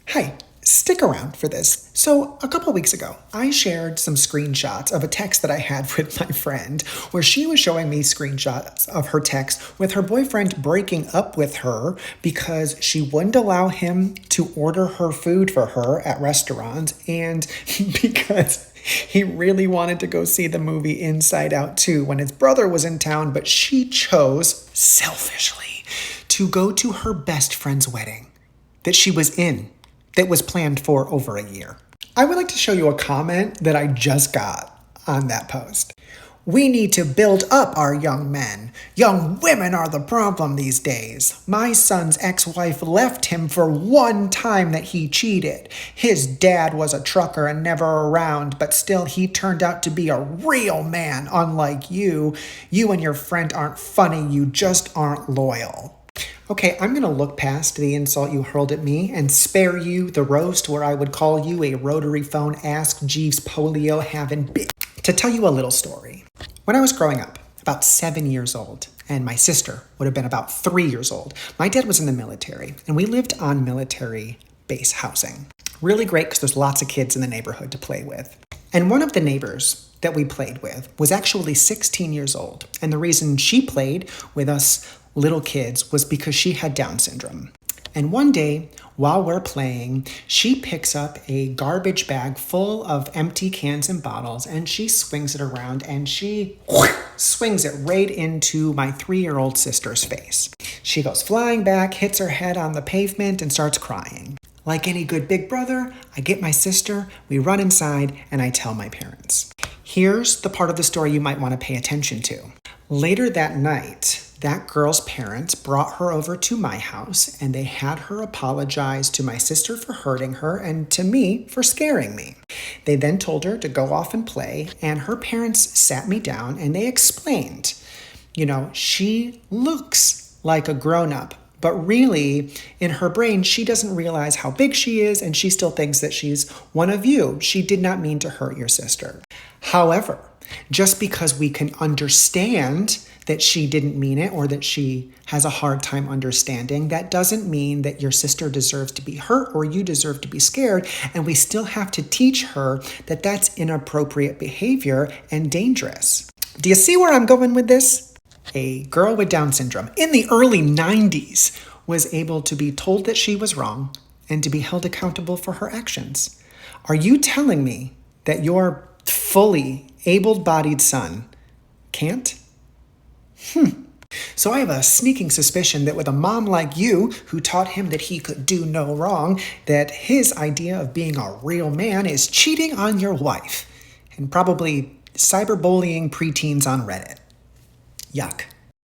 Hi, stick around for this. So, a couple weeks ago, I shared some screenshots of a text that I had with my friend where she was showing me screenshots of her text with her boyfriend breaking up with her because she wouldn't allow him to order her food for her at restaurants and because he really wanted to go see the movie Inside Out 2 when his brother was in town, but she chose, selfishly, to go to her best friend's wedding that she was in, that was planned for over a year. I would like to show you a comment that I just got on that post. We need to build up our young men. Young women are the problem these days. My son's ex-wife left him for one time that he cheated. His dad was a trucker and never around, but still he turned out to be a real man, unlike you. You and your friend aren't funny, you just aren't loyal. Okay, I'm going to look past the insult you hurled at me and spare you the roast where I would call you a rotary phone Ask Jeeves polio having bitch. To tell you a little story. When I was growing up, about 7 years old, and my sister would have been about 3 years old, my dad was in the military, and we lived on military base housing. Really great because there's lots of kids in the neighborhood to play with. And one of the neighbors that we played with was actually 16 years old. And the reason she played with us little kids was because she had Down syndrome. And one day, while we're playing, she picks up a garbage bag full of empty cans and bottles and she swings it around and she swings it right into my 3-year-old sister's face. She goes flying back, hits her head on the pavement and starts crying. Like any good big brother, I get my sister, we run inside, and I tell my parents. Here's the part of the story you might want to pay attention to. Later that night, that girl's parents brought her over to my house and they had her apologize to my sister for hurting her and to me for scaring me. They then told her to go off and play, and her parents sat me down and they explained, she looks like a grown-up, but really in her brain, she doesn't realize how big she is and she still thinks that she's one of you. She did not mean to hurt your sister. However, just because we can understand that she didn't mean it or that she has a hard time understanding, that doesn't mean that your sister deserves to be hurt or you deserve to be scared. And we still have to teach her that that's inappropriate behavior and dangerous. Do you see where I'm going with this? A girl with Down syndrome in the early 90s was able to be told that she was wrong and to be held accountable for her actions. Are you telling me that your fully able-bodied son can't? So I have a sneaking suspicion that with a mom like you, who taught him that he could do no wrong, that his idea of being a real man is cheating on your wife and probably cyberbullying preteens on Reddit. Yuck.